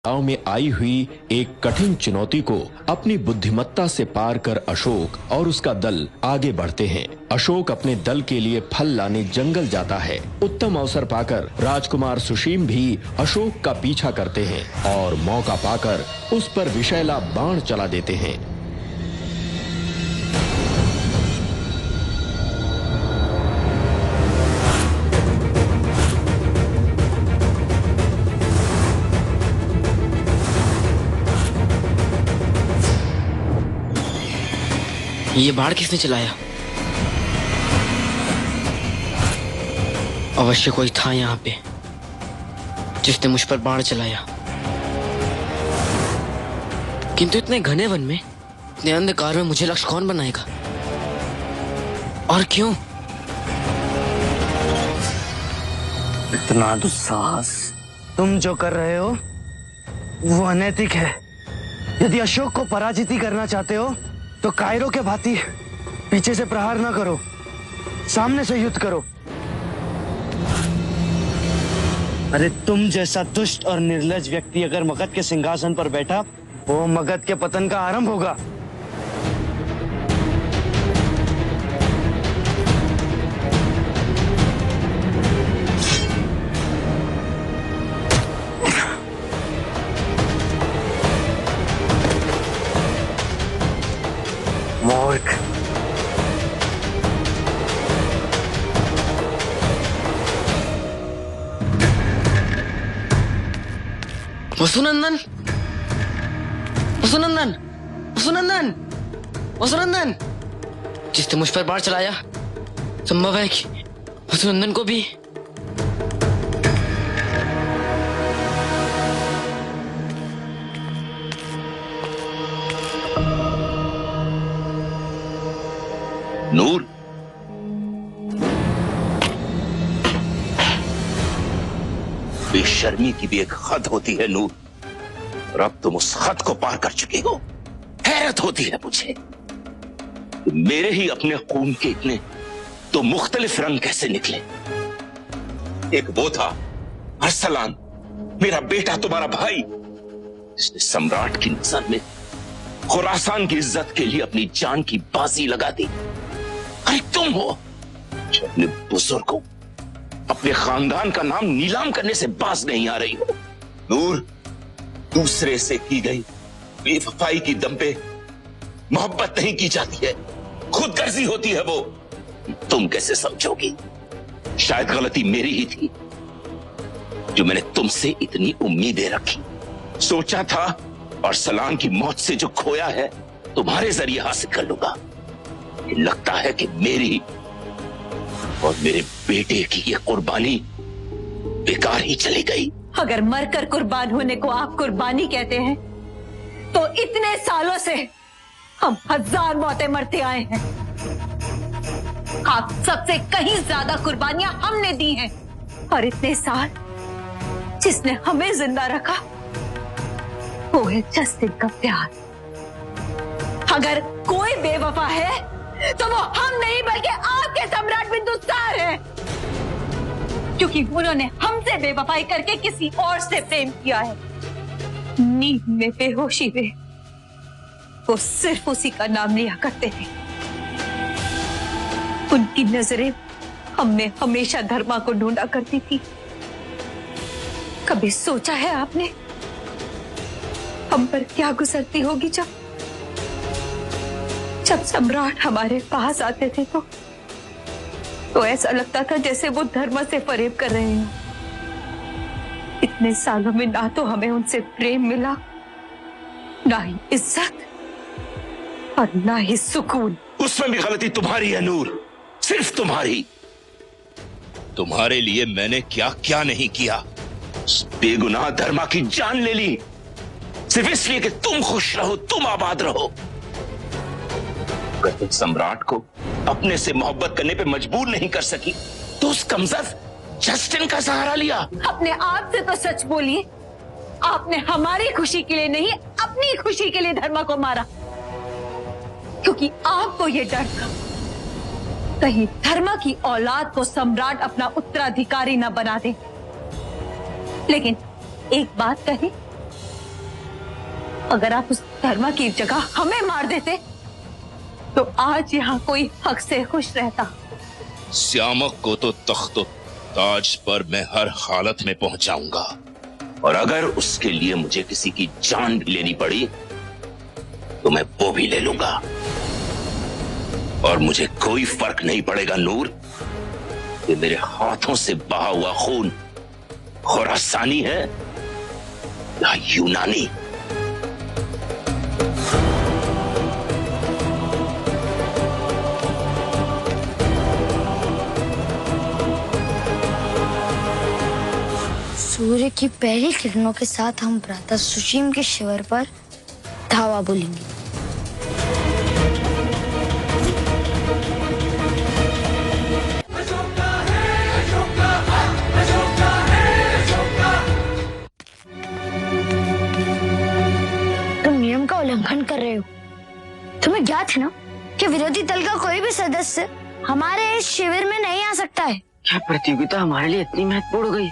गांव में आई हुई एक कठिन चुनौती को अपनी बुद्धिमत्ता से पार कर अशोक और उसका दल आगे बढ़ते हैं। अशोक अपने दल के लिए फल लाने जंगल जाता है। उत्तम अवसर पाकर राजकुमार सुशीम भी अशोक का पीछा करते हैं और मौका पाकर उस पर विषैला बाण चला देते हैं। ये बाढ़ किसने चलाया? अवश्य कोई था यहाँ पे जिसने मुझ पर बाढ़ चलाया। किंतु इतने घने वन में, इतने अंधकार में मुझे लक्ष्य कौन बनाएगा और क्यों? इतना दुस्साहस तुम जो कर रहे हो वो अनैतिक है। यदि अशोक को पराजित करना चाहते हो तो कायरो के भांति पीछे से प्रहार न करो, सामने से युद्ध करो। अरे तुम जैसा दुष्ट और निर्लज व्यक्ति अगर मगध के सिंहासन पर बैठा, वो मगध के पतन का आरंभ होगा। मूर्ख, वसुनंदन, वसुनंदन, वसुनंदन, वसुनंदन, जिसने मुझ पर बाढ़ चलाया, संभव है कि वसुनंदन को भी। नूर, बेशर्मी की भी एक हद होती है नूर, और अब तुम उस हद को पार कर चुके हो। हैरत होती है मुझे, मेरे ही अपने खून के इतने तो मुख्तलिफ रंग कैसे निकले। एक वो था अरसलान, मेरा बेटा, तुम्हारा भाई, जिसने सम्राट की नजर में खुरासान की इज्जत के लिए अपनी जान की बाजी लगा दी। अरे तुम हो जो अपने बुजुर्गों, अपने खानदान का नाम नीलाम करने से बाज नहीं आ रही हो। नूर, दूसरे से की गई बेवफाई की दम पे मोहब्बत नहीं की जाती है, खुदगर्जी होती है वो। तुम कैसे समझोगी? शायद गलती मेरी ही थी जो मैंने तुमसे इतनी उम्मीदें रखी। सोचा था और सलाम की मौत से जो खोया है तुम्हारे जरिए हासिल कर लूंगा। लगता है कि मेरी और मेरे बेटे की ये कुर्बानी बेकार ही चली गई। अगर मरकर कुर्बान होने को आप कुर्बानी कहते हैं तो इतने सालों से हम 1000 मौतें मरते आए हैं। आप सबसे कहीं ज्यादा कुर्बानियां हमने दी हैं, और इतने साल जिसने हमें जिंदा रखा वो है जस्टिन का प्यार। अगर कोई बेवफा है तो वो हम नहीं बल्कि आपके सम्राट बिंदुसार हैं, क्योंकि उन्होंने हमसे बेवफाई करके किसी और से प्रेम किया है। नींद में, बेहोशी में वो सिर्फ उसी का नाम लिया करते थे। उनकी नजरें हमने हमेशा धर्मा को ढूंढा करती थी। कभी सोचा है आपने हम पर क्या गुजरती होगी जब सम्राट हमारे पास आते थे तो ऐसा लगता था जैसे वो धर्म से फरेब कर रहे हैं। इतने सालों में ना तो हमें उनसे प्रेम मिला, ना ही इज्जत और ना ही सुकून। उसमें भी गलती तुम्हारी है नूर, सिर्फ तुम्हारी। तुम्हारे लिए मैंने क्या क्या नहीं किया। बेगुनाह धर्मा की जान ले ली सिर्फ इसलिए कि तुम खुश रहो, तुम आबाद रहो। अगर तुम सम्राट को अपने से मोहब्बत करने पे मजबूर नहीं कर सकी तो उस कमजर जस्टिन का सहारा लिया। अपने आप से तो सच बोलिए, आपने हमारी खुशी के लिए नहीं, अपनी खुशी के लिए धर्मा को मारा, क्योंकि आपको ये डर था कहीं धर्मा की औलाद को सम्राट अपना उत्तराधिकारी न बना दे। लेकिन एक बात कही, अगर आप उस धर्मा की जगह हमें मार देते तो आज यहाँ कोई हक से खुश रहता। श्यामक को तो तख्त ताज पर मैं हर हालत में पहुंचाऊंगा, और अगर उसके लिए मुझे किसी की जान भी लेनी पड़ी तो मैं वो भी ले लूंगा। और मुझे कोई फर्क नहीं पड़ेगा नूर कि मेरे हाथों से बहा हुआ खून खुरासानी है या यूनानी। सूर्य की पहली किरणों के साथ हम भ्राता सुशीम के शिविर पर धावा बोलेंगे। तुम नियम का उल्लंघन कर रहे हो। तुम्हें ज्ञात है ना कि विरोधी दल का कोई भी सदस्य हमारे इस शिविर में नहीं आ सकता है। क्या प्रतियोगिता हमारे लिए इतनी महत्वपूर्ण हो गई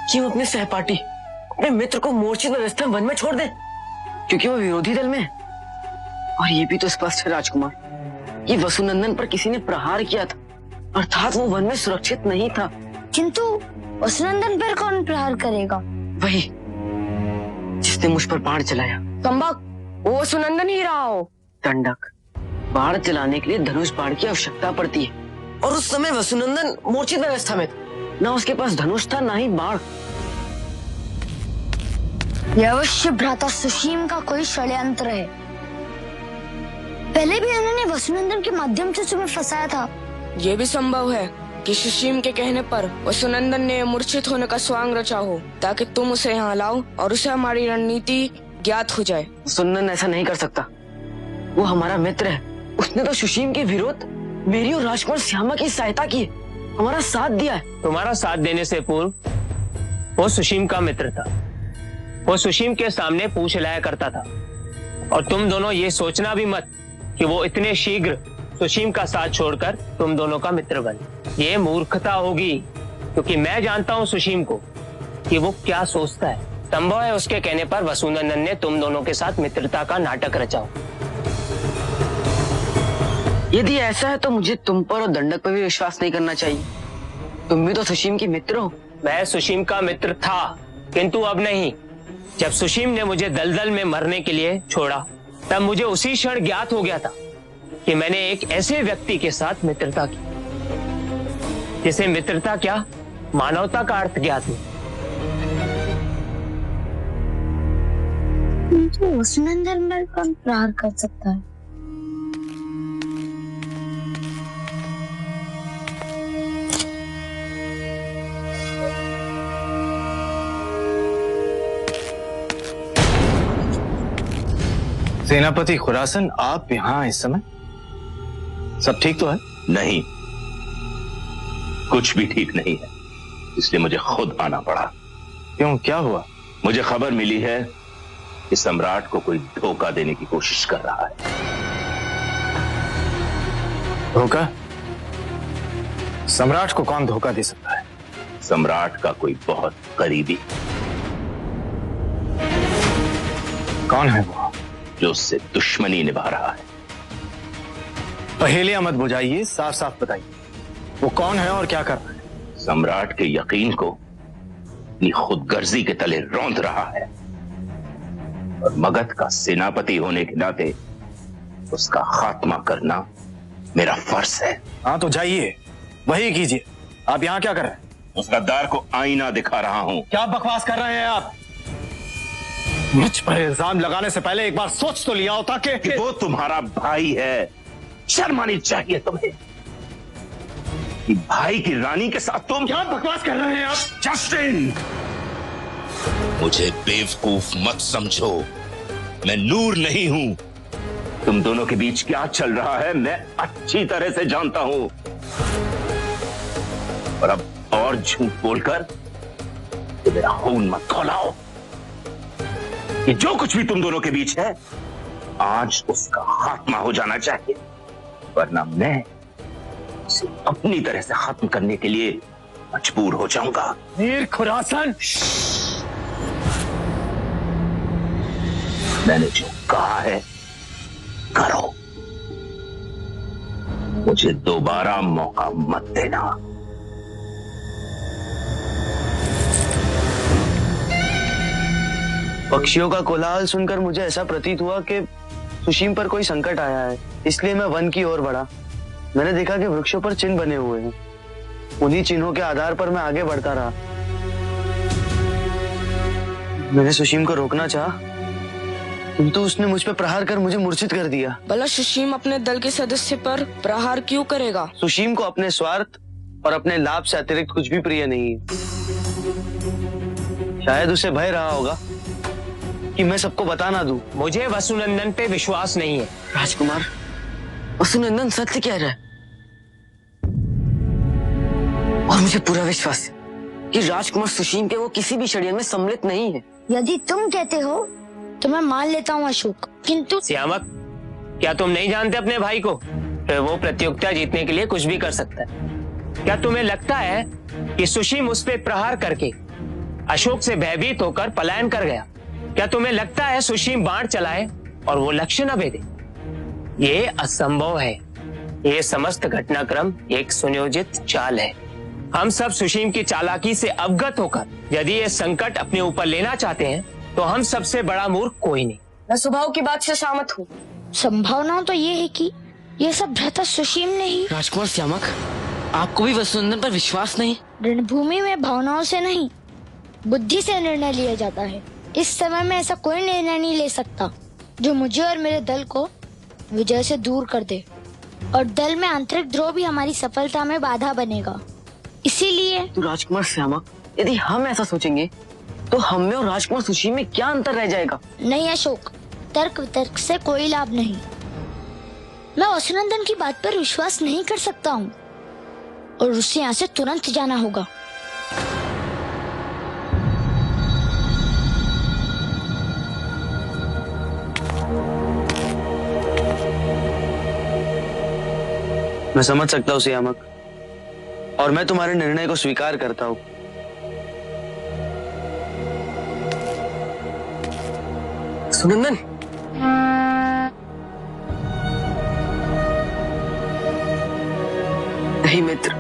कि हम अपने सहपाठी, अपने मित्र को मूर्छित अवस्था में वन में छोड़ दें क्योंकि वो विरोधी दल में है? और ये भी तो स्पष्ट है राजकुमार, ये वसुनंदन पर किसी ने प्रहार किया था, अर्थात वो वन में सुरक्षित नहीं था। किंतु वसुनंदन पर कौन प्रहार करेगा? वही जिसने मुझ पर बाण चलाया। संभव वो वसुनंदन ही रहा हो। दंडक, बाण चलाने के लिए धनुष बाण की आवश्यकता पड़ती है, और उस समय वसुनंदन मूर्छित अवस्था में था। ना उसके पास धनुष था, ना ही बाण। यह अवश्य भ्राता सुशीम का कोई षड्यंत्र है। पहले भी उन्होंने वसुनंदन के माध्यम से तुम्हें फंसाया था। ये भी संभव है कि सुशीम के कहने पर वसुनंदन ने मूर्छित होने का स्वांग रचा हो ताकि तुम उसे यहाँ लाओ और उसे हमारी रणनीति ज्ञात हो जाए। वसुनंदन ऐसा नहीं कर सकता, वो हमारा मित्र है। उसने तो सुशीम के विरोध मेरी और राजकुमार श्यामा की सहायता की, हमारा साथ दिया है। तुम्हारा साथ देने से पूर्व वो सुशीम का मित्र था। वो सुशीम के सामने पूछ लाया करता था, और तुम दोनों ये सोचना भी मत कि वो इतने शीघ्र सुशीम का साथ छोड़कर तुम दोनों का मित्र बने। ये मूर्खता होगी, क्योंकि मैं जानता हूँ सुशीम को कि वो क्या सोचता है। संभव है उसके कहने पर वसुनंदन ने तुम दोनों के साथ मित्रता का नाटक रचा हो। यदि ऐसा है तो मुझे तुम पर और दंडक पर भी विश्वास नहीं करना चाहिए। तुम भी तो सुशीम के मित्र हो। मैं सुशीम का मित्र था, किंतु अब नहीं। जब सुशीम ने मुझे दलदल में मरने के लिए छोड़ा, तब मुझे उसी क्षण ज्ञात हो गया था कि मैंने एक ऐसे व्यक्ति के साथ मित्रता की जिसे मित्रता क्या, मानवता का अर्थ ज्ञात नहीं। तो वसुनंदन पर कौन प्रहार कर सकता है? सेनापति खुरासन, आप यहाँ इस समय? सब ठीक तो है? नहीं, कुछ भी ठीक नहीं है, इसलिए मुझे खुद आना पड़ा। क्यों, क्या हुआ? मुझे खबर मिली है कि सम्राट को कोई धोखा देने की कोशिश कर रहा है। धोखा? सम्राट को कौन धोखा दे सकता है? सम्राट का कोई बहुत करीबी। कौन है वो जो उससे दुश्मनी निभा रहा है? पहेलियां मत बुझाइए, साफ साफ बताइए, वो कौन है और क्या कर रहा है? सम्राट के यकीन को अपनी खुदगर्जी के तले रौंद रहा है, और मगध का सेनापति होने के नाते उसका खात्मा करना मेरा फर्ज है। हाँ तो जाइए, वही कीजिए। आप यहाँ क्या कर रहे हैं? उस गद्दार को आईना दिखा रहा हूं। क्या बकवास कर रहे हैं आप? मुझ पर इल्जाम लगाने से पहले एक बार सोच तो लिया होता कि वो तुम्हारा भाई है। शर्म आनी चाहिए तुम्हें कि भाई की रानी के साथ तुम क्या बकवास कर रहे हैं आप? जस्टिन, मुझे बेवकूफ मत समझो, मैं नूर नहीं हूं। तुम दोनों के बीच क्या चल रहा है मैं अच्छी तरह से जानता हूं, और अब और झूठ बोलकर तो मेरा खून मत खौलाओ। कि जो कुछ भी तुम दोनों के बीच है आज उसका खात्मा हो जाना चाहिए, वरना मैं उसे अपनी तरह से खत्म करने के लिए मजबूर हो जाऊंगा। मीर खुरासन, मैंने जो कहा है करो, मुझे दोबारा मौका मत देना। पक्षियों का कोलाहल सुनकर मुझे ऐसा प्रतीत हुआ कि सुशीम पर कोई संकट आया है, इसलिए मैं वन की ओर बढ़ा। मैंने देखा कि वृक्षों पर चिन्ह बने हुए हैं। उन्हीं चिन्हों के आधार पर मैं आगे बढ़ता रहा। मैंने सुशीम को रोकना चाहा, किंतु उसने मुझ पर प्रहार कर मुझे मूर्छित कर दिया। भला सुशीम अपने दल के सदस्य पर प्रहार क्यों करेगा? सुशीम को अपने स्वार्थ और अपने लाभ से अतिरिक्त कुछ भी प्रिय नहीं है। शायद उसे भय रहा होगा कि मैं सबको बता ना दूं। मुझे वसुनंदन पे विश्वास नहीं है। राजकुमार, वसुनंदन सत्य कह रहा है और मुझे पूरा विश्वास है कि राजकुमार सुशीम के वो किसी भी षड्यंत्र में सम्मिलित नहीं है। यदि तुम कहते हो तो मैं मान लेता हूँ अशोक, किंतु श्यामक, क्या तुम नहीं जानते अपने भाई को कि वो प्रतियोगिता जीतने के लिए कुछ भी कर सकता है? क्या तुम्हें लगता है कि सुशीम उस पे प्रहार करके अशोक से भयभीत होकर पलायन कर गया? क्या तुम्हें लगता है सुशीम बाण चलाए और वो लक्ष्य न भेदे? ये असंभव है। ये समस्त घटनाक्रम एक सुनियोजित चाल है। हम सब सुशीम की चालाकी से अवगत होकर यदि ये संकट अपने ऊपर लेना चाहते हैं तो हम सबसे बड़ा मूर्ख कोई नहीं। मैं स्वभाव की बात से सहमत हूँ। संभावना तो ये है कि ये सब भ्राता सुशीम ने ही। राजकुमार श्यामक, आपको भी वसुनंदन पर विश्वास नहीं? रणभूमि में भावनाओं से नहीं, बुद्धि से निर्णय लिया जाता है। इस समय में ऐसा कोई निर्णय नहीं ले सकता जो मुझे और मेरे दल को विजय से दूर कर दे, और दल में आंतरिक द्रोह भी हमारी सफलता में बाधा बनेगा। इसीलिए तो राजकुमार श्यामक, यदि हम ऐसा सोचेंगे तो हम में और राजकुमार सुशीम में क्या अंतर रह जाएगा? नहीं अशोक, तर्क वितर्क से कोई लाभ नहीं। मैं वसुनंदन की बात पर विश्वास नहीं कर सकता हूँ और उसे यहाँ से तुरंत जाना होगा। मैं समझ सकता हूँ श्यामक, और मैं तुम्हारे निर्णय को स्वीकार करता हूँ। सुनंदन, नहीं मित्र,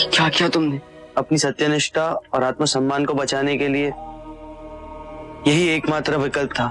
क्या किया तुमने? अपनी सत्यनिष्ठा और आत्मसम्मान को बचाने के लिए यही एकमात्र विकल्प था।